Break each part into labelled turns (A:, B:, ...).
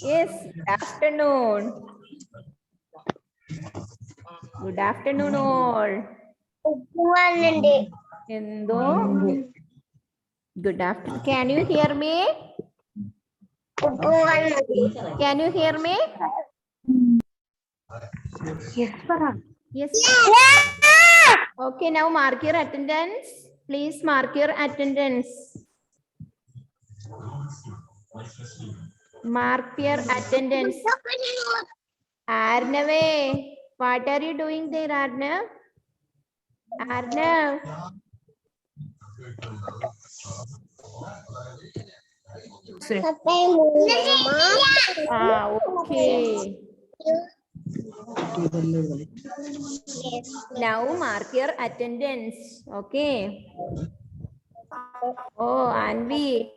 A: Yes, afternoon. Good afternoon all. Endo. Good afternoon. Can you hear me? Can you hear me?
B: Yes, Farah.
A: Yes. Okay, now mark your attendance. Please mark your attendance. Mark your attendance. Arnave, what are you doing there, Arnav? Arnav. Okay. Now mark your attendance. Okay. Oh, Anvi.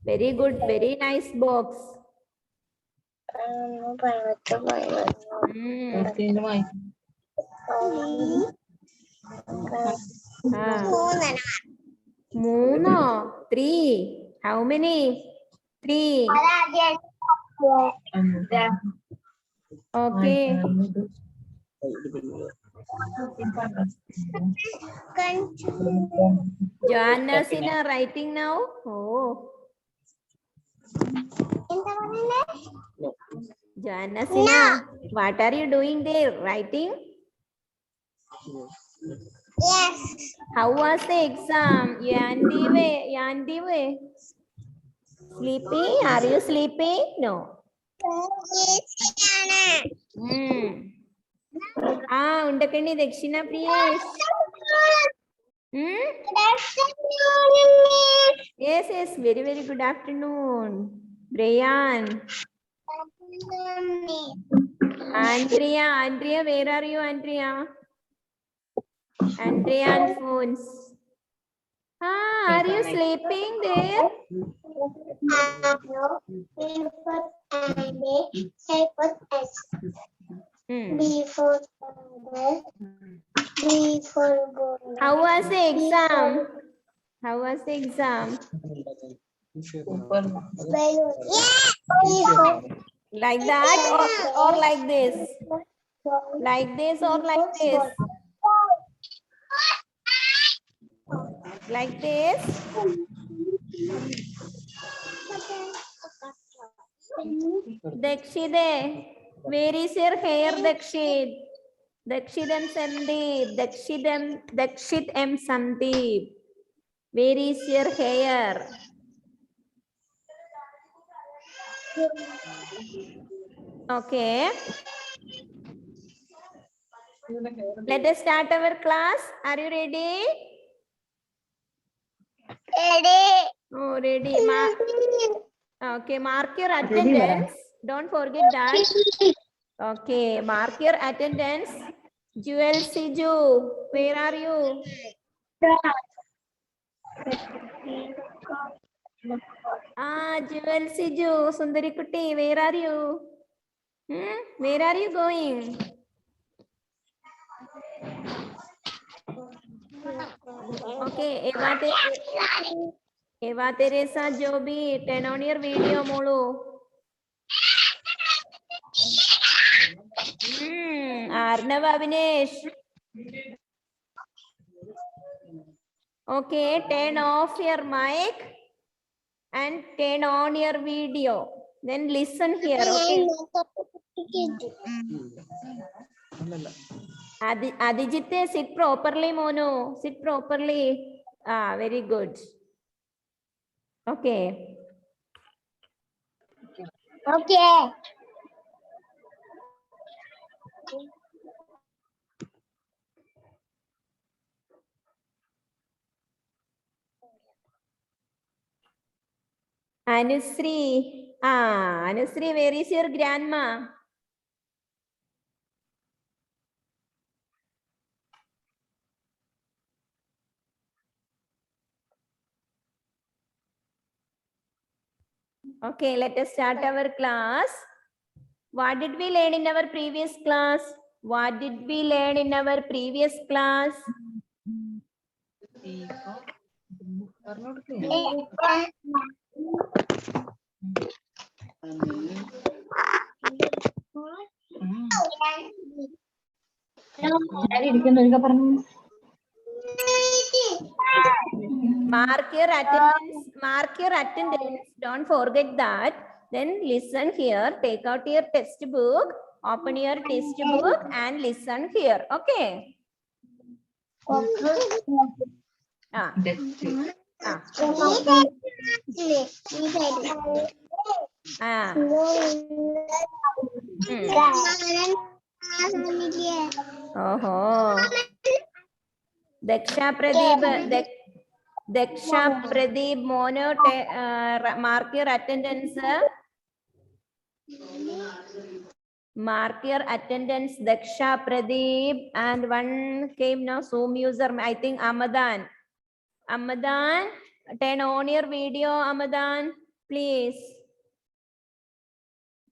A: Very good. Very nice box. Mono. 3. How many? 3. Okay. Joanna's in a writing now. Oh. Joanna Sina, what are you doing there? Writing?
C: Yes.
A: How was the exam? Yandiwe. Sleepy? Are you sleeping? No. Undakandi Dakshina Priyesh. Yes, yes. Very, very good afternoon. Brian. Andrea, where are you, Andrea? Andrea and phones. Are you sleeping there? How was the exam? How was the exam? Like that or like this? Like this or like this? Like this? Dakshide, where is your hair, Dakshid? Dakshid M. Sandeep. Dakshid M. Sandeep. Where is your hair? Okay. Let us start our class. Are you ready?
C: Ready.
A: Oh, ready. Okay, mark your attendance. Don't forget that. Okay, mark your attendance. Jewel Siju, where are you? Jewel Siju, Sundari Kutti, where are you? Where are you going? Okay, Eva Teresa Joby, turn on your video, Molu. Arnav Avinash. Okay, turn off your mic and turn on your video. Then listen here, okay? Adijite, sit properly, Mono. Sit properly. Very good. Okay.
C: Okay.
A: Anusri. Anusri, where is your grandma? Okay, let us start our class. What did we learn in our previous class? What did we learn in our previous class? Mark your attendance. Mark your attendance. Don't forget that. Then listen here. Take out your textbook. Open your textbook and listen here. Okay. Ah. Ah. Ah. Oh. Daksha Pradeep, Mono, mark your attendance. Mark your attendance, Daksha Pradeep, and one came now, Zoom user, I think Amadan. Amadan, turn on your video, Amadan, please.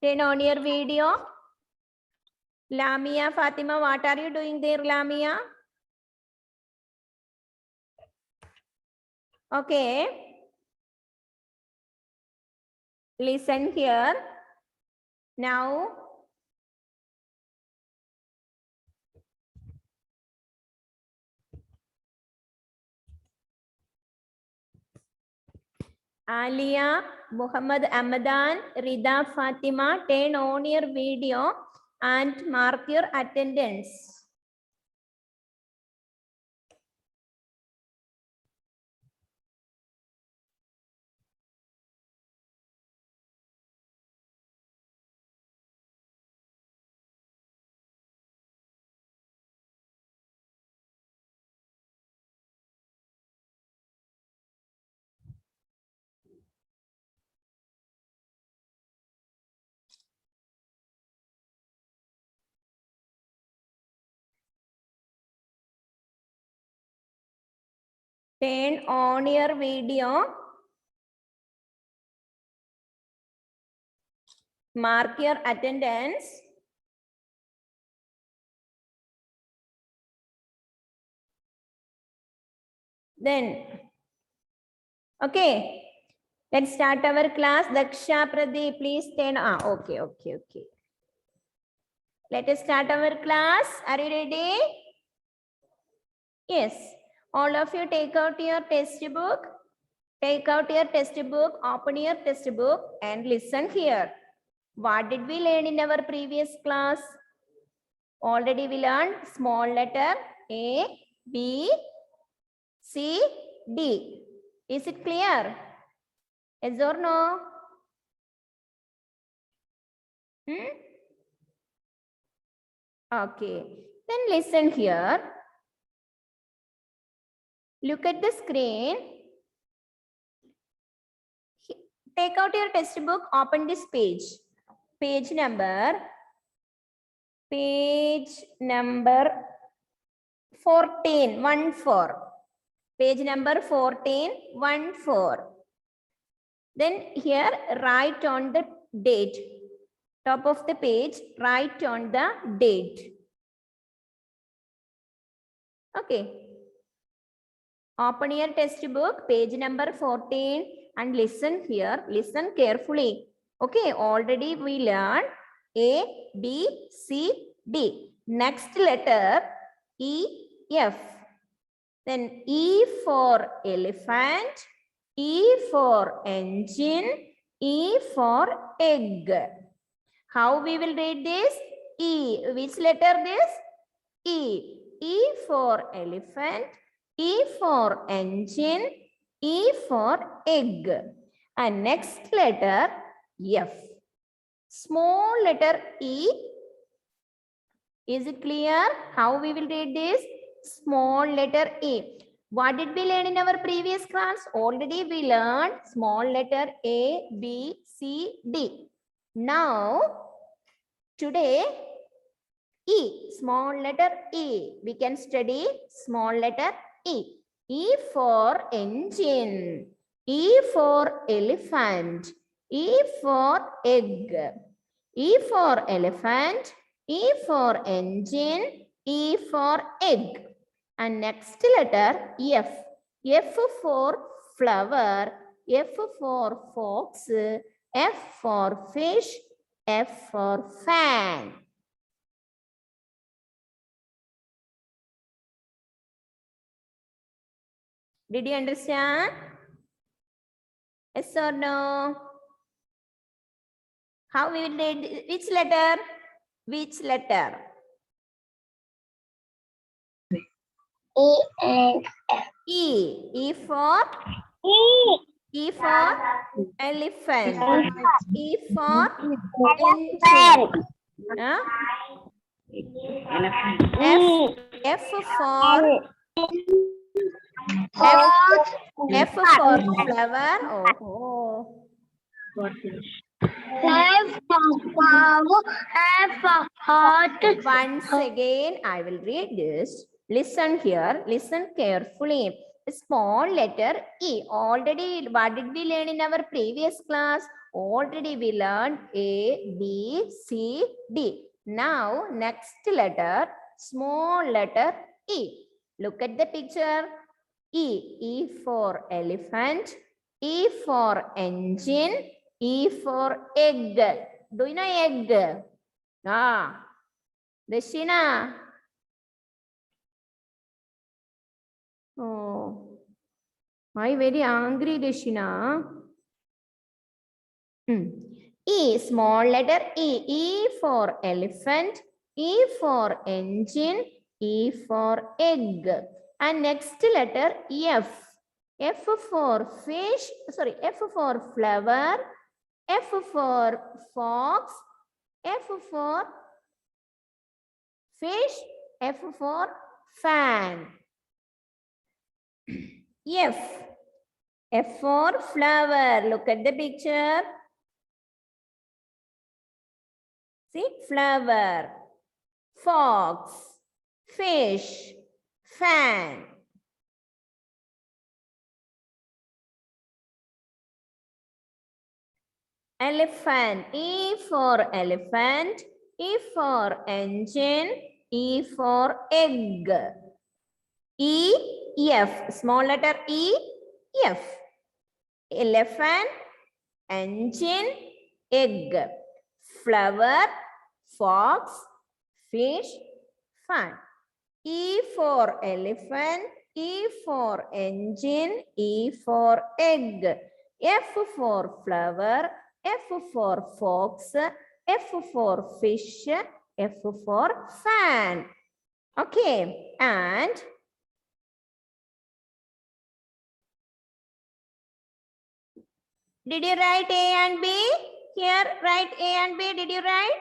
A: Turn on your video. Lamia, Fatima, what are you doing there, Lamia? Okay. Listen here. Now, Alia, Muhammad Amadan, Rida Fatima, turn on your video and mark your attendance. Turn on your video. Mark your attendance. Then, okay. Let's start our class. Daksha Pradeep, please turn on. Okay. Let us start our class. Are you ready? Yes. All of you take out your textbook. Take out your textbook, open your textbook and listen here. What did we learn in our previous class? Already we learned small letter A, B, C, D. Is it clear? Yes or no? Okay. Then listen here. Look at the screen. Take out your textbook, open this page. Page number 14, 1-4. Page number 14, 1-4. Then here write on the date. Top of the page, write on the date. Okay. Open your textbook, page number 14 and listen here. Listen carefully. Okay, already we learned A, B, C, D. Next letter E, F. Then E for elephant, E for engine, E for egg. How we will read this? E. Which letter this? E. E for elephant, E for engine, E for egg. And next letter F. Small letter E. Is it clear? How we will read this? Small letter E. What did we learn in our previous class? Already we learned small letter A, B, C, D. Now, today, E, small letter E. We can study small letter E. E for engine. E for elephant. E for egg. E for elephant. E for engine. E for egg. And next letter F. F for flower. F for fox. F for fish, F for fan. Did you understand? Yes or no? How we will read which letter? Which letter?
C: E and
A: E. E for elephant. E for engine. Huh? F for flower. Oh. Once again, I will read this. Listen here. Listen carefully. Small letter E. Already, what did we learn in our previous class? Already we learned A, B, C, D. Now, next letter, small letter E. Look at the picture. E. E for elephant. E for engine. E for egg. Do you know egg? Ah, Dashina. Oh, why very angry, Dashina? E, small letter E. E for elephant. E for engine. E for egg. And next letter F. F for fish. Sorry, F for flower. F for fox. F for fish. F for fan. F. F for flower. Look at the picture. See, flower, fox, fish, fan. Elephant. E for elephant. E for engine. E for egg. E, F. Small letter E, F. Elephant, engine, egg. Flower, fox, fish, fan. E for elephant, E for engine, E for egg. F for flower, F for fox, F for fish, F for fan. Okay, and did you write A and B? Here, write A and B. Did you write?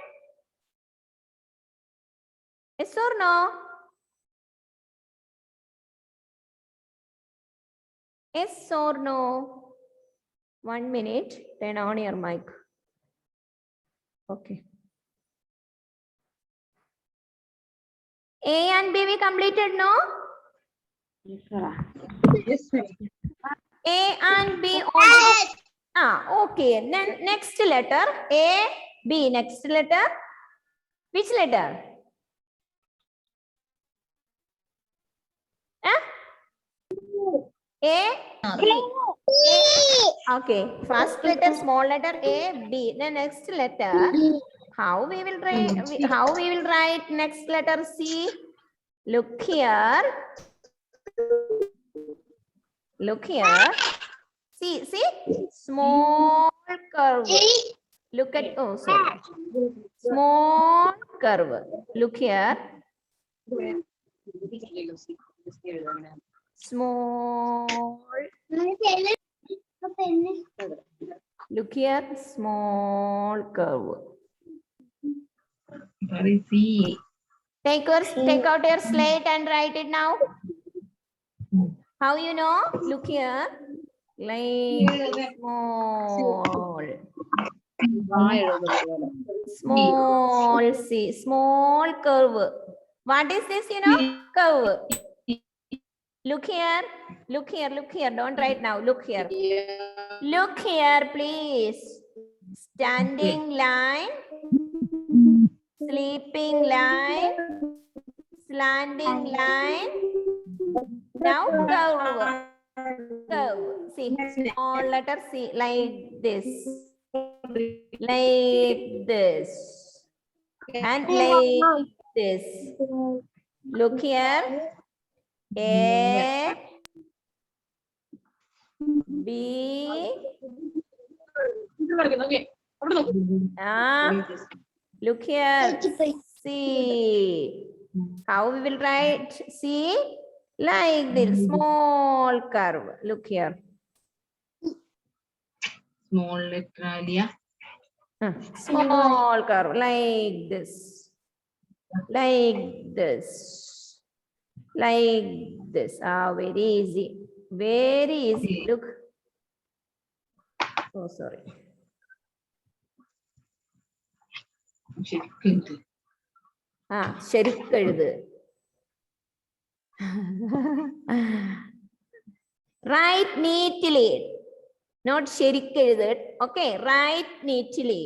A: Yes or no? Yes or no? 1 minute. Turn on your mic. Okay. A and B we completed, no?
B: Yes, sir.
A: A and B already. Okay. Then next letter A, B. Next letter. Which letter? A, B. Okay. First letter, small letter A, B. The next letter. How we will write? How we will write next letter C? Look here. Look here. See, small curve. Look at, oh, sorry. Small curve. Look here. Small. Look here. Small curve.
B: Very C.
A: Take out your slate and write it now. How you know? Look here. Like small. Small C. Small curve. What is this, you know? Curve. Look here. Look here. Look here. Don't write now. Look here. Look here, please. Standing line. Sleeping line. Slanting line. Now curve. Curve. See, small letter C like this. like this, and like this. Look here. A, B, look here. C. How we will write C? Like this, small curve. Look here.
B: Small letter Alia.
A: Small curve, like this. Like this. Like this. Ah, very easy. Very easy. Look. Oh, sorry.
B: ശരിക്കുണ്ട്.
A: ശരിക്കെഴുത്. Write neatly. Not ശരിക്കെഴുത്. Okay, write neatly.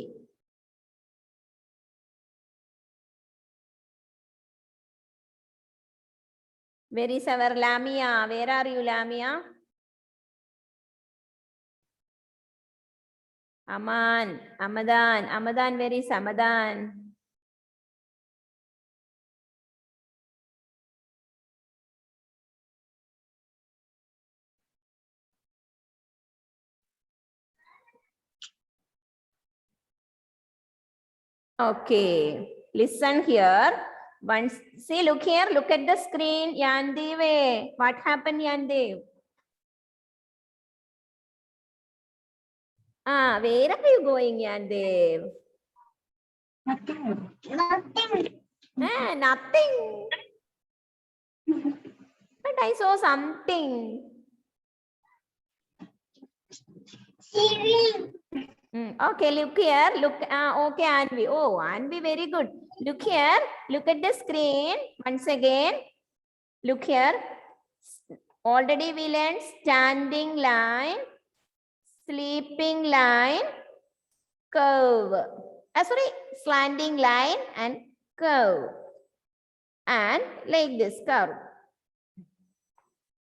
A: Where is our Lamia? Where are you, Lamia? Aman, Amadan. Amadan, where is Amadan? Okay, listen here. Once, see, look here, look at the screen. Yandev, what happened, Yandev? Where are you going, Yandev?
C: Nothing.
A: Nothing. But I saw something. Okay, look here. Look. Okay, Anvi. Oh, Anvi, very good. Look here. Look at the screen. Once again. Look here. Already we learned standing line, sleeping line, curve. Sorry, slanting line and curve. And like this curve.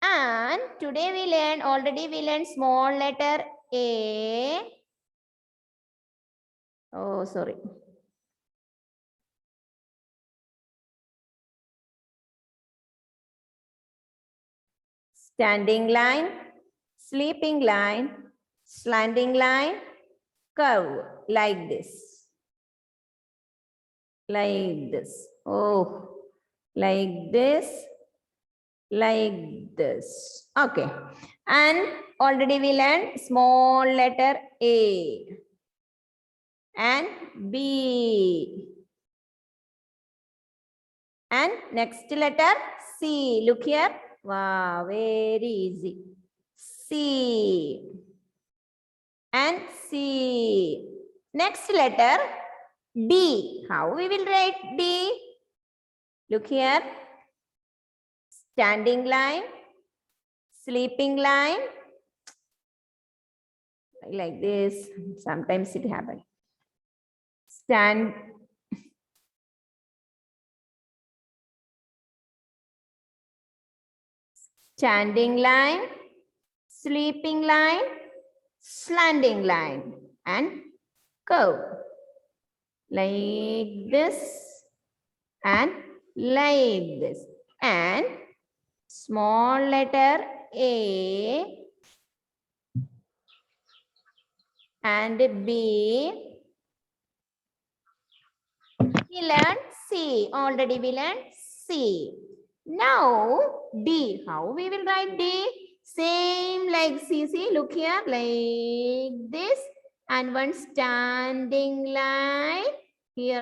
A: And today we learned small letter A. Oh, sorry. Standing line, sleeping line, slanting line, curve, like this. Like this. Oh, like this. Like this. Okay. And already we learned small letter A and B. And next letter C. Look here. Wow, very easy. C. And C. Next letter D. How we will write D? Look here. Standing line, sleeping line, like this. Sometimes it happens. Standing line, sleeping line, slanting line, and curve. Like this and like this. And small letter A and B. We learned C. Already we learned C. Now D. How we will write D? Same like C. See, look here, like this. And one standing line here.